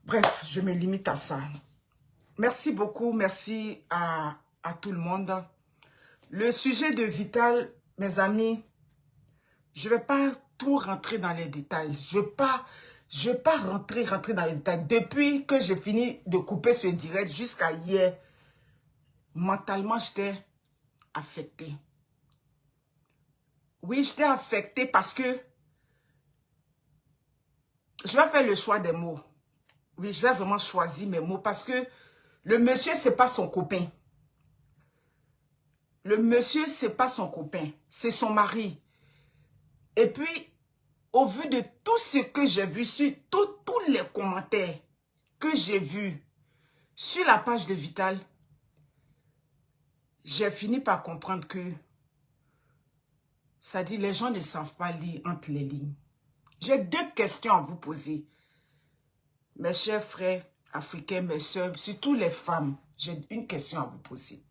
Bref, je me limite à ça. Merci beaucoup, merci à tout le monde. Le sujet de Vital, mes amis, je ne vais pas tout rentrer dans les détails. Je ne vais pas rentrer dans les détails. Depuis que j'ai fini de couper ce direct jusqu'à hier, mentalement, j'étais affectée. Oui, j'étais affectée parce que je vais faire le choix des mots. Oui, je vais vraiment choisir mes mots parce que le monsieur, ce n'est pas son copain. Le monsieur, ce n'est pas son copain, c'est son mari. Et puis, au vu de tout ce que j'ai vu, sur tous les commentaires que j'ai vus sur la page de Vital, j'ai fini par comprendre que, ça dit, les gens ne savent pas lire entre les lignes. J'ai deux questions à vous poser. Mes chers frères africains, mes soeurs, surtout les femmes, j'ai une question à vous poser.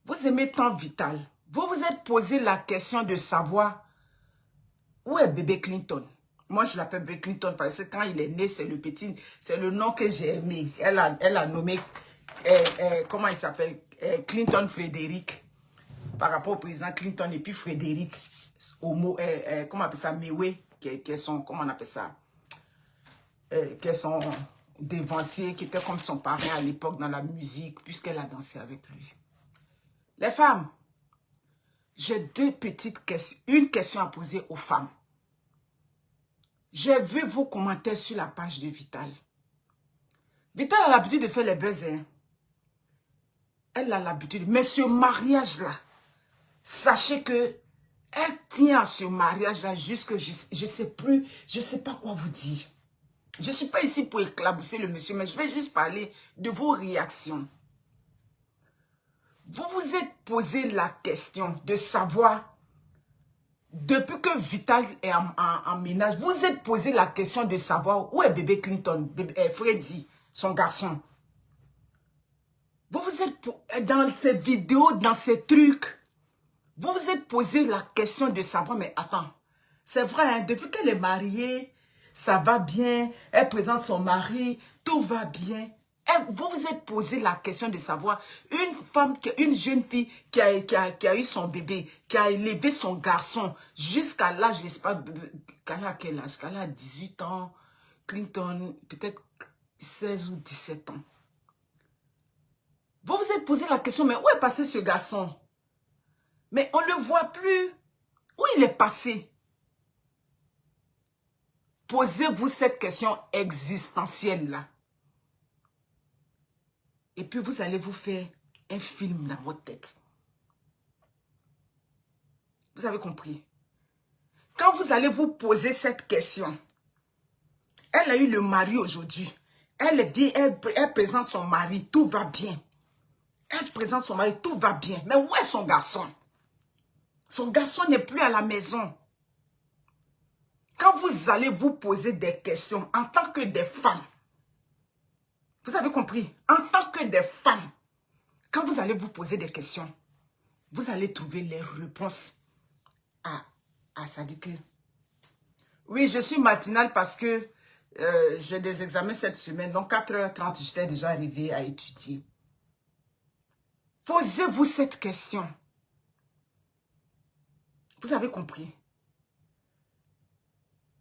Vous aimez tant Vital. Vous vous êtes posé la question de savoir où est bébé Clinton. Moi, je l'appelle bébé Clinton parce que quand il est né, c'est le petit, c'est le nom que j'ai aimé. Elle a nommé, comment il s'appelle, Clinton Frédéric, par rapport au président Clinton et puis Frédéric, comment on appelle ça, Mewe, qui est son, comment on appelle ça, qui est son dévancier, qui était comme son parrain à l'époque dans la musique, puisqu'elle a dansé avec lui. Les femmes, j'ai deux petites questions, une question à poser aux femmes. J'ai vu vos commentaires sur la page de Vital. Vital a l'habitude de faire les buzz, hein. Elle a l'habitude. Mais ce mariage-là, sachez que elle tient à ce mariage-là jusque je sais plus, je sais pas quoi vous dire. Je ne suis pas ici pour éclabousser le monsieur, mais je vais juste parler de vos réactions. Vous vous êtes posé la question de savoir, depuis que Vital est en ménage, vous vous êtes posé la question de savoir où est bébé Clinton, Freddy, son garçon. Vous vous êtes, dans ces vidéos, dans ces trucs, vous vous êtes posé la question de savoir, mais attends, c'est vrai, hein, depuis qu'elle est mariée, ça va bien, elle présente son mari, tout va bien. Vous vous êtes posé la question de savoir, une femme, une jeune fille qui a eu son bébé, qui a élevé son garçon jusqu'à l'âge, je ne sais pas, qu'elle a quel âge, qu'elle a 18 ans, Clinton, peut-être 16 ou 17 ans. Vous vous êtes posé la question, mais où est passé ce garçon? Mais on ne le voit plus. Où il est passé? Posez-vous cette question existentielle-là. Et puis vous allez vous faire un film dans votre tête. Vous avez compris? Quand vous allez vous poser cette question, elle a eu le mari aujourd'hui. Elle présente son mari, tout va bien. Elle présente son mari, tout va bien. Mais où est son garçon? Son garçon n'est plus à la maison. Quand vous allez vous poser des questions en tant que des femmes, vous avez compris? En tant que des femmes, quand vous allez vous poser des questions, vous allez trouver les réponses à ça. Dit que oui, je suis matinale parce que j'ai des examens cette semaine. Donc 4h30, j'étais déjà arrivée à étudier. Posez-vous cette question. Vous avez compris?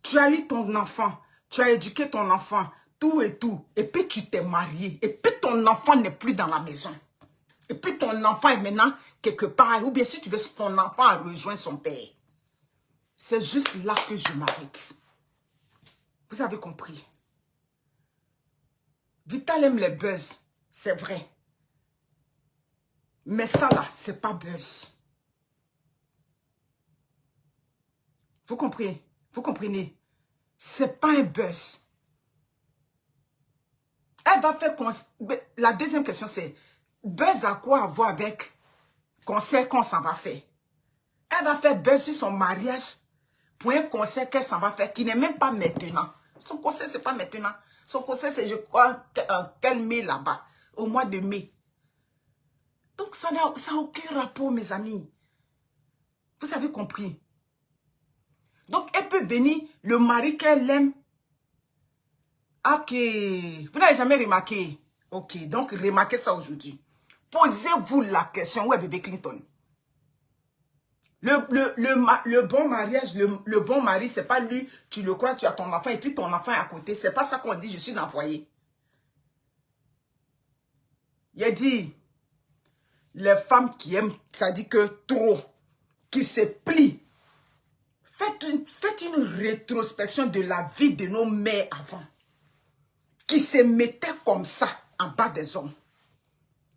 Tu as eu ton enfant, tu as éduqué ton enfant, tout et tout. Et puis tu t'es marié. Et puis ton enfant n'est plus dans la maison. Et puis ton enfant est maintenant quelque part. Ou bien si tu veux, ton enfant a rejoint son père. C'est juste là que je m'arrête. Vous avez compris? Vital aime les buzz, c'est vrai. Mais ça là, c'est pas buzz. Vous comprenez? Vous comprenez? C'est pas un buzz. Elle va faire... La deuxième question c'est, buzz à quoi avoir avec concert qu'on s'en va faire? Elle va faire buzz sur son mariage pour un concert qu'elle s'en va faire qui n'est même pas maintenant. Son concert, c'est pas maintenant. Son concert, c'est, je crois, quel mai là-bas, au mois de mai. Donc, ça n'a aucun rapport, mes amis. Vous avez compris? Donc, elle peut bénir le mari qu'elle aime. Ok. Vous n'avez jamais remarqué. Ok, donc remarquez ça aujourd'hui. Posez-vous la question, où est bébé Clinton? Le bon mariage, le bon mari, c'est pas lui, tu le crois, tu as ton enfant et puis ton enfant est à côté. C'est pas ça qu'on dit, je suis dans le foyer. Il a dit, les femmes qui aiment, ça dit que trop, qui se plient. Faites une rétrospection de la vie de nos mères avant, qui se mettaient comme ça en bas des hommes.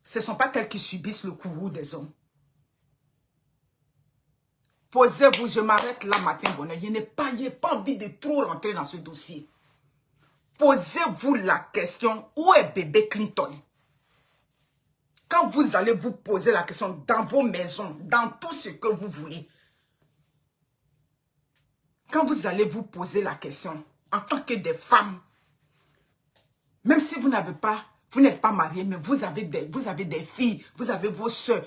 Ce ne sont pas elles qui subissent le courroux des hommes. Posez-vous, je m'arrête là matin, bonheur. Je n'ai pas envie de trop rentrer dans ce dossier. Posez-vous la question, où est bébé Clinton? Quand vous allez vous poser la question dans vos maisons, dans tout ce que vous voulez, quand vous allez vous poser la question, en tant que des femmes, même si vous n'avez pas, vous n'êtes pas mariés, mais vous avez des filles, vous avez vos soeurs,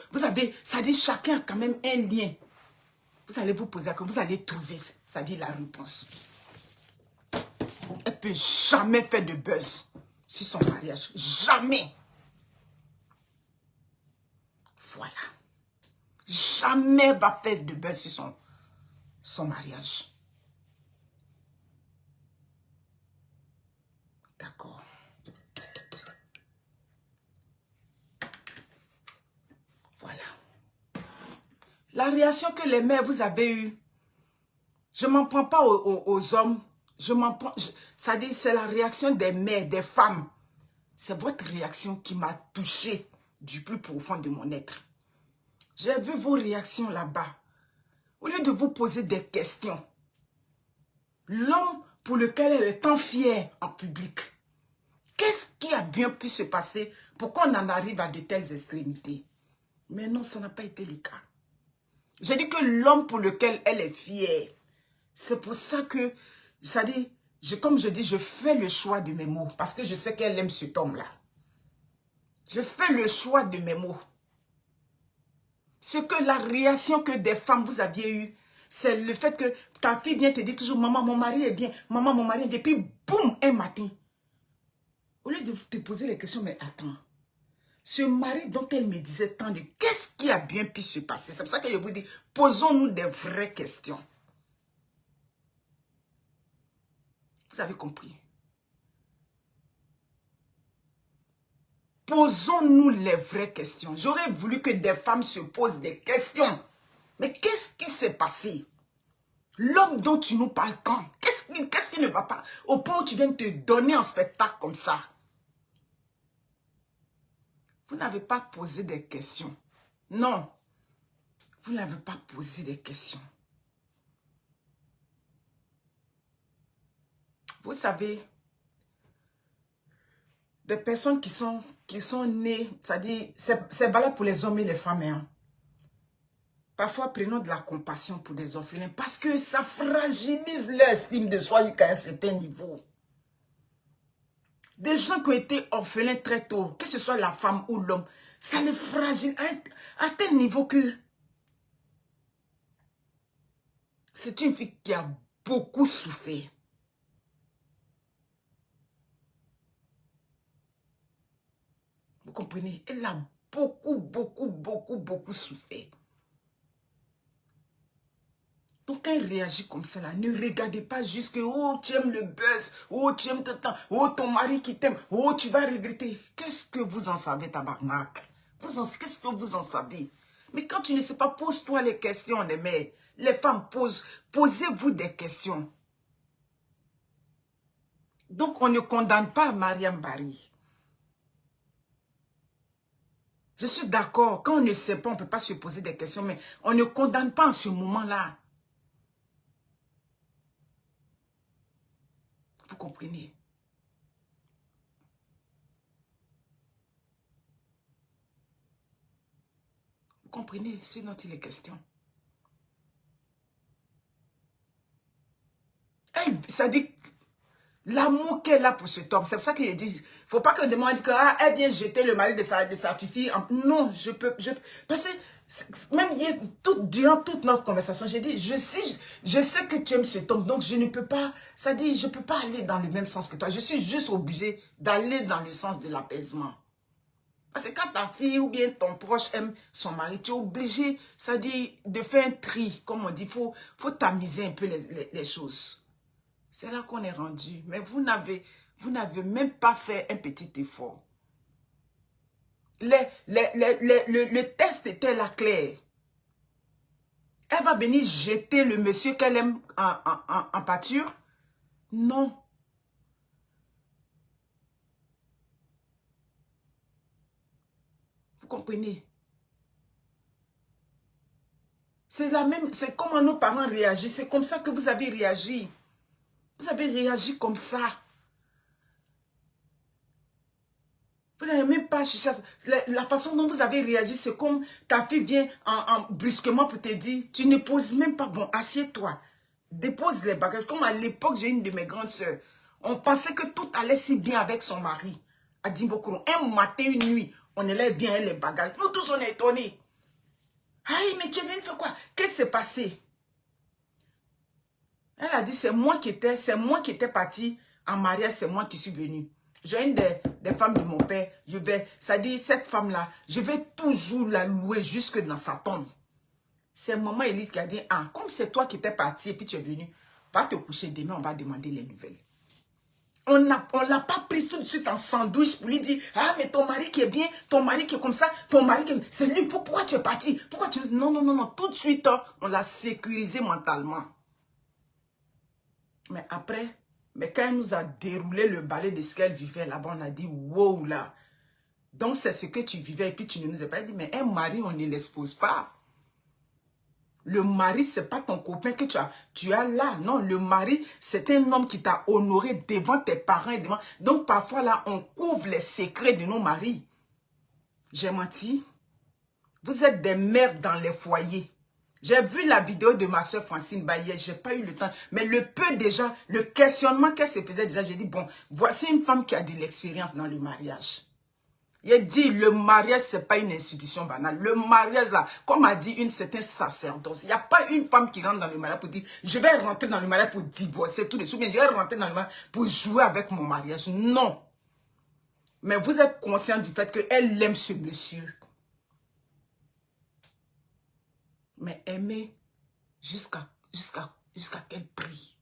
ça dit chacun a quand même un lien. Vous allez vous poser la question, vous allez trouver, ça dit la réponse. Elle ne peut jamais faire de buzz sur son mariage. Jamais. Voilà. Jamais va faire de buzz sur son mariage. D'accord. Voilà. La réaction que les mères vous avez eue, je ne m'en prends pas aux hommes. Je m'en prends. Ça dit, c'est la réaction des mères, des femmes. C'est votre réaction qui m'a touchée du plus profond de mon être. J'ai vu vos réactions là-bas. Au lieu de vous poser des questions, l'homme pour lequel elle est tant fière en public, qu'est-ce qui a bien pu se passer pour qu'on en arrive à de telles extrémités? Mais non, ça n'a pas été le cas. J'ai dit que l'homme pour lequel elle est fière, c'est pour ça que, ça dit, comme je dis, je fais le choix de mes mots, parce que je sais qu'elle aime cet homme-là. Je fais le choix de mes mots. Ce que la réaction que des femmes vous aviez eue, c'est le fait que ta fille vient te dire toujours, maman, mon mari est bien, maman, mon mari est bien, puis boum, un matin. Au lieu de te poser les questions, mais attends, ce mari dont elle me disait tant de, qu'est-ce qui a bien pu se passer? C'est pour ça que je vous dis, posons-nous des vraies questions. Vous avez compris? Posons-nous les vraies questions. J'aurais voulu que des femmes se posent des questions. Mais qu'est-ce qui s'est passé? L'homme dont tu nous parles tant, qu'est-ce qui ne va pas? Au point où tu viens de te donner un spectacle comme ça. Vous n'avez pas posé des questions. Non. Vous n'avez pas posé des questions. Vous savez, des personnes qui sont nées, c'est-à-dire, c'est valable pour les hommes et les femmes. Hein. Parfois, prenons de la compassion pour des orphelins parce que ça fragilise leur estime de soi jusqu'à un certain niveau. Des gens qui ont été orphelins très tôt, que ce soit la femme ou l'homme, ça les fragilise à tel niveau que c'est une fille qui a beaucoup souffert. Vous comprenez? Elle a beaucoup souffert. Donc quand elle réagit comme ça, là, ne regardez pas juste que, oh, tu aimes le buzz, oh, tu aimes ton mari qui t'aime, oh, tu vas regretter. Qu'est-ce que vous en savez, tabarnak? Qu'est-ce que vous en savez? Mais quand tu ne sais pas, pose-toi les questions, les mères. Les femmes, posez-vous des questions. Donc, on ne condamne pas Mariam Barry. Je suis d'accord, quand on ne sait pas, on ne peut pas se poser des questions, mais on ne condamne pas en ce moment-là. Vous comprenez? Vous comprenez ce dont il est question? Ça dit l'amour qu'elle a pour cet homme. C'est pour ça qu'il dit, il ne faut pas que demande que elle vient jeter le mari de sa fille. Non, parce que Même hier, durant toute notre conversation, j'ai dit, je sais que tu aimes cet homme, donc je ne peux pas, ça dit, je ne peux pas aller dans le même sens que toi. Je suis juste obligée d'aller dans le sens de l'apaisement. Parce que quand ta fille ou bien ton proche aime son mari, tu es obligé, ça dit, de faire un tri. Comme on dit, faut tamiser un peu les choses. C'est là qu'on est rendu. Mais vous n'avez même pas fait un petit effort. Le test était là clair. Elle va venir jeter le monsieur qu'elle aime en pâture? Non. Vous comprenez? C'est la même, c'est comment nos parents réagissent. C'est comme ça que vous avez réagi. Vous avez réagi comme ça. Vous n'avez même pas cherché. La façon dont vous avez réagi, c'est comme ta fille vient brusquement pour te dire, tu ne poses même pas, bon, assieds-toi. Dépose les bagages. Comme à l'époque, j'ai une de mes grandes sœurs. On pensait que tout allait si bien avec son mari. À Dimbokoro. Un matin, une nuit, on allait bien les bagages. Nous tous, on est étonnés. Aïe, mais tu es venu faire quoi? Qu'est-ce qui s'est passé? Elle a dit, c'est moi qui étais partie en mariage, c'est moi qui suis venue. J'ai une des femmes de mon père, ça dit, cette femme-là, je vais toujours la louer jusque dans sa tombe. C'est maman Élise qui a dit, ah, comme c'est toi qui étais partie et puis tu es venue, va te coucher demain, on va demander les nouvelles. On ne l'a pas prise tout de suite en sandwich pour lui dire, ah, mais ton mari qui est bien, ton mari qui est comme ça, ton mari qui est... C'est lui, pourquoi tu es parti? Pourquoi tu... Non, non, non, non, tout de suite, on l'a sécurisé mentalement. Mais après, quand elle nous a déroulé le balai de ce qu'elle vivait là-bas, on a dit, wow là. Donc c'est ce que tu vivais et puis tu ne nous as pas dit, mais un mari, on ne l'expose pas. Le mari, ce n'est pas ton copain que tu as là. Non, le mari, c'est un homme qui t'a honoré devant tes parents. Donc parfois là, on couvre les secrets de nos maris. J'ai menti. Vous êtes des mères dans les foyers. J'ai vu la vidéo de ma soeur Francine Baillet, je n'ai pas eu le temps. Mais le peu déjà, le questionnement qu'elle se faisait déjà, j'ai dit, bon, voici une femme qui a de l'expérience dans le mariage. Il a dit, le mariage, ce n'est pas une institution banale. Le mariage, là, comme a dit une certaine sacerdoce, il n'y a pas une femme qui rentre dans le mariage pour dire, je vais rentrer dans le mariage pour divorcer tous les sous, bien, je vais rentrer dans le mariage pour jouer avec mon mariage. Non. Mais vous êtes conscient du fait qu'elle aime ce monsieur. Mais aimer jusqu'à quel prix?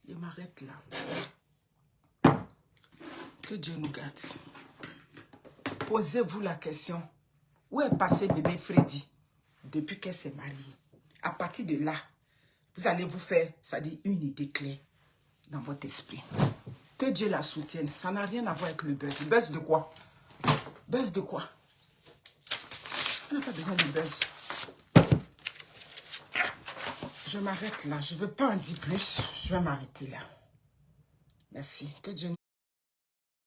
Je m'arrête là. Que Dieu nous garde. Posez-vous la question. Où est passé bébé Freddy depuis qu'elle s'est mariée? À partir de là, vous allez vous faire, ça dit, une idée claire dans votre esprit. Que Dieu la soutienne. Ça n'a rien à voir avec le buzz. Le buzz de quoi? Buzz de quoi? On n'a pas besoin de buzz. Je m'arrête là. Je ne veux pas en dire plus. Je vais m'arrêter là. Merci. Que Dieu